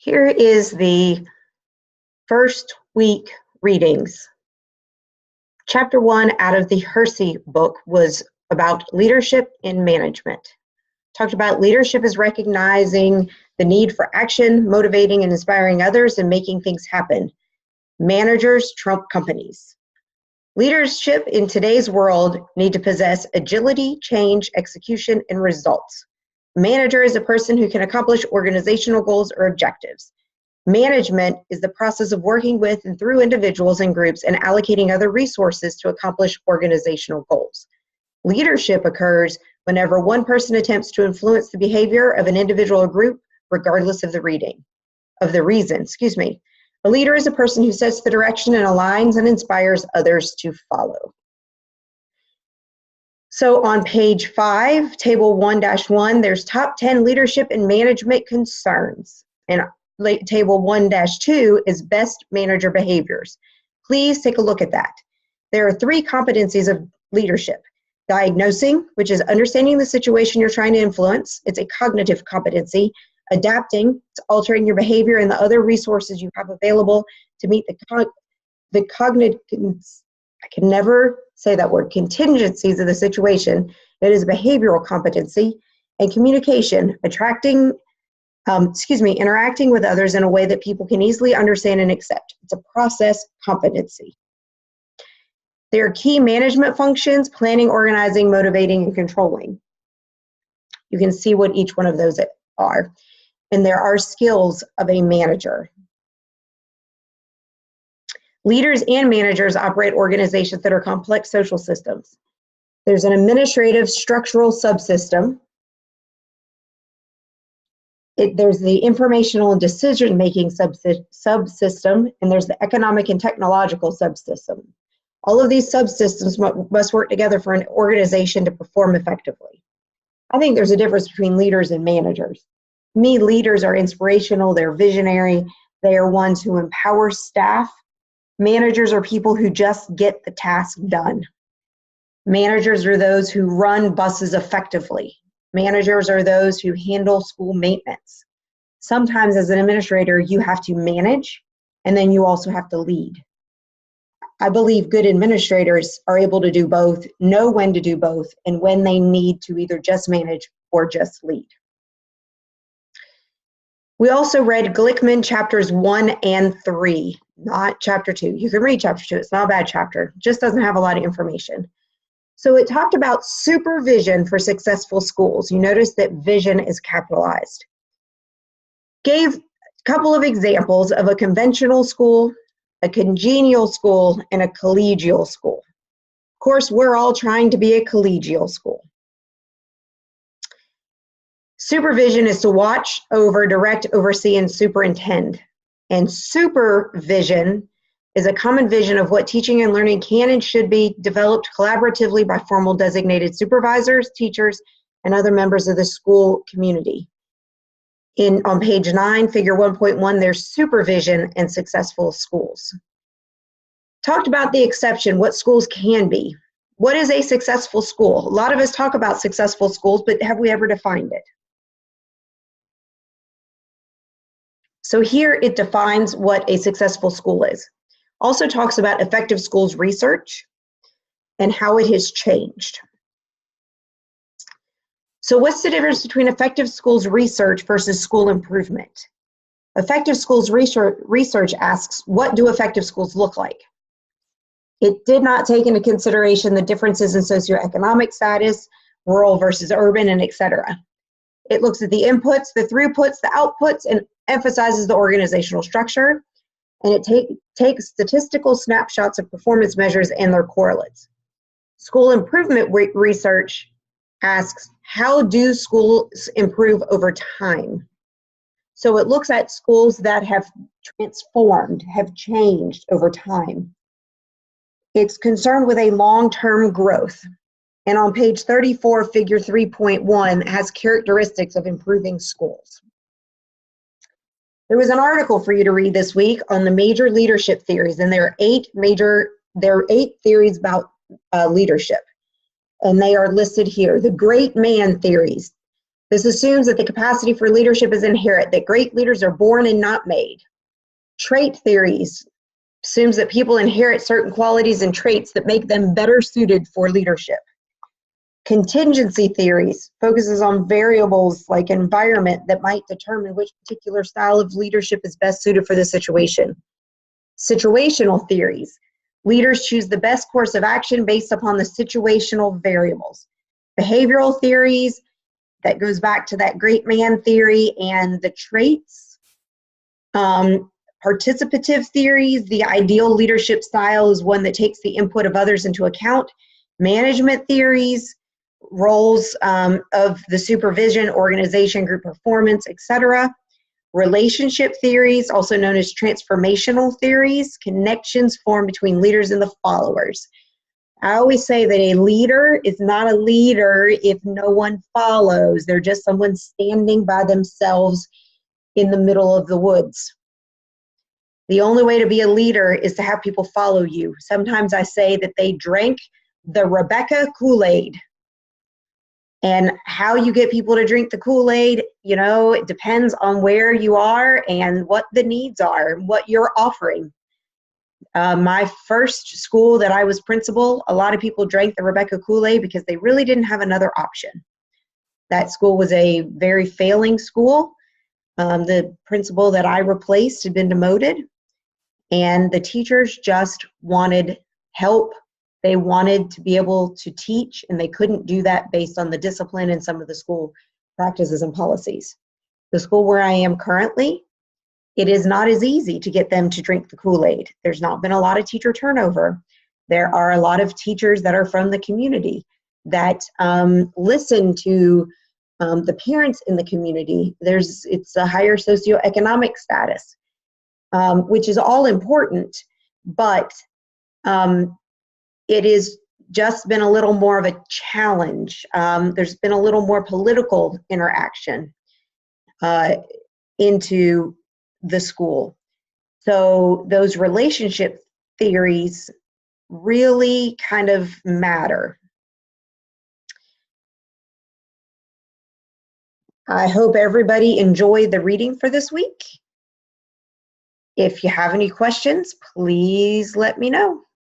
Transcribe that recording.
Here is the first week readings. Chapter 1 out of the Hersey book was about leadership and management. Talked about leadership as recognizing the need for action, motivating and inspiring others, and making things happen. Managers trump companies. Leadership in today's world need to possess agility, change, execution, and results. Manager is a person who can accomplish organizational goals or objectives. Management is the process of working with and through individuals and groups and allocating other resources to accomplish organizational goals. Leadership occurs whenever one person attempts to influence the behavior of an individual or group, regardless of the reason. A leader is a person who sets the direction and aligns and inspires others to follow. So on page 5, table 1-1, there's top 10 leadership and management concerns. And table 1-2 is best manager behaviors. Please take a look at that. There are 3 competencies of leadership. Diagnosing, which is understanding the situation you're trying to influence. It's a cognitive competency. Adapting, it's altering your behavior and the other resources you have available to meet the cognitive, I can never say that word, contingencies of the situation. It is a behavioral competency. And communication, interacting with others in a way that people can easily understand and accept. It's a process competency. There are key management functions: planning, organizing, motivating, and controlling. You can see what each one of those are. And there are skills of a manager. Leaders and managers operate organizations that are complex social systems. There's an administrative structural subsystem. There's the informational and decision-making subsystem, and there's the economic and technological subsystem. All of these subsystems must work together for an organization to perform effectively. I think there's a difference between leaders and managers. To me, leaders are inspirational, they're visionary, they are ones who empower staff. Managers are people who just get the task done. Managers are those who run buses effectively. Managers are those who handle school maintenance. Sometimes as an administrator, you have to manage, and then you also have to lead. I believe good administrators are able to do both, know when to do both, and when they need to either just manage or just lead. We also read Glickman chapters 1 and 3, not chapter 2. You can read chapter 2, it's not a bad chapter, just doesn't have a lot of information. So it talked about supervision for successful schools. You notice that vision is capitalized. Gave a couple of examples of a conventional school, a congenial school, and a collegial school. Of course, we're all trying to be a collegial school. Supervision is to watch over, direct, oversee, and superintend. And supervision is a common vision of what teaching and learning can and should be developed collaboratively by formal designated supervisors, teachers, and other members of the school community. On page 9, figure 1.1, there's supervision and successful schools. Talked about the exception, what schools can be. What is a successful school? A lot of us talk about successful schools, but have we ever defined it? So here it defines what a successful school is. Also talks about effective schools research and how it has changed. So what's the difference between effective schools research versus school improvement? Effective schools research asks, what do effective schools look like? It did not take into consideration the differences in socioeconomic status, rural versus urban, and etc. It looks at the inputs, the throughputs, the outputs, and emphasizes the organizational structure. And it takes statistical snapshots of performance measures and their correlates. School improvement research asks, how do schools improve over time? So it looks at schools that have transformed, have changed over time. It's concerned with a long-term growth. And on page 34, figure 3.1 has characteristics of improving schools. There was an article for you to read this week on the major leadership theories, and there are 8 theories about leadership, and they are listed here. The great man theories. This assumes that the capacity for leadership is inherent, that great leaders are born and not made. Trait theories assumes that people inherit certain qualities and traits that make them better suited for leadership. Contingency theories focuses on variables like environment that might determine which particular style of leadership is best suited for the situation. Situational theories. Leaders choose the best course of action based upon the situational variables. Behavioral theories, that goes back to that great man theory and the traits. Participative theories, the ideal leadership style is one that takes the input of others into account. Management theories, roles of the supervision, organization, group performance, etc. Relationship theories, also known as transformational theories, connections formed between leaders and the followers. I always say that a leader is not a leader if no one follows. They're just someone standing by themselves in the middle of the woods. The only way to be a leader is to have people follow you. Sometimes I say that they drank the Rebecca Kool-Aid. And how you get people to drink the Kool-Aid, you know, it depends on where you are and what the needs are, what you're offering. My first school that I was principal, a lot of people drank the Rebecca Kool-Aid because they really didn't have another option. That school was a very failing school. The principal that I replaced had been demoted, and the teachers just wanted help. They wanted to be able to teach, and they couldn't do that based on the discipline and some of the school practices and policies. The school where I am currently, it is not as easy to get them to drink the Kool-Aid. There's not been a lot of teacher turnover. There are a lot of teachers that are from the community that listen to the parents in the community. It's a higher socioeconomic status, which is all important, but it is just been a little more of a challenge. There's been a little more political interaction into the school. So those relationship theories really kind of matter. I hope everybody enjoyed the reading for this week. If you have any questions, please let me know.